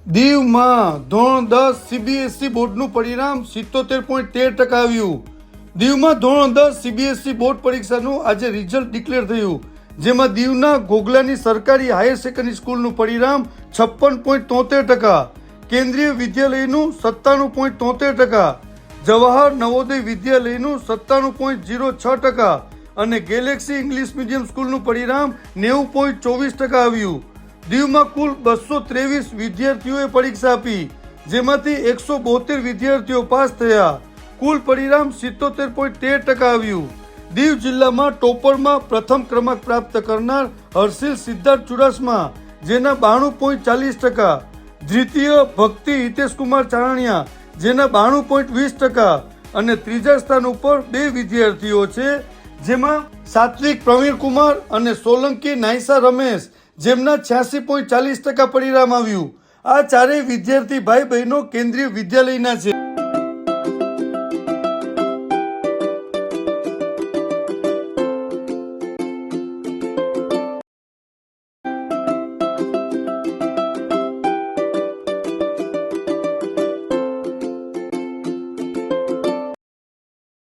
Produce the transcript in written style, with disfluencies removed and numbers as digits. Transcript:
દીવમાં ધોરણ 10 સીબીએસઈ બોર્ડનું પરિણામ 77.13% આવ્યું। દીવમાં ધોરણ 10 સીબીએસઈ બોર્ડ પરીક્ષાનું આજે રિઝલ્ટ ડિક્લેર થયું, જેમાં દીવના ઘોઘલાની સરકારી હાયર સેકન્ડરી સ્કૂલનું પરિણામ 56.73%, કેન્દ્રીય વિદ્યાલયનું 97.73%, જવાહર નવોદય વિદ્યાલયનું 97.06% અને ગેલેક્સી ઇંગ્લિશ મીડિયમ સ્કૂલનું પરિણામ 90.24% આવ્યું। દીવમાં કુલ 223 વિદ્યાર્થીઓએ પરીક્ષા આપી, જેમાંથી 172 વિદ્યાર્થીઓ પાસ થયા। કુલ પરિણામ 77.13% આવ્યું। દીવ જિલ્લામાં ટોપરમાં પ્રથમ ક્રમાંક પ્રાપ્ત કરનાર હર્ષિલ સિદ્ધાર્થ ચુડાસમા, જેના 92.40%, દ્વિતીય ભક્તિ હિતેશકુમાર ચારણિયા, જેના 92.20% અને ત્રીજા સ્થાન ઉપર 2 વિદ્યાર્થીઓ છે, જેમાં સાત્વિક પ્રવીણકુમાર અને સોલંકી નાયસા રમેશ, જેમના 86.40% પરિણામ આવ્યું। આ ચારેય વિદ્યાર્થી ભાઈ બહેનો કેન્દ્રીય વિદ્યાલયના છે।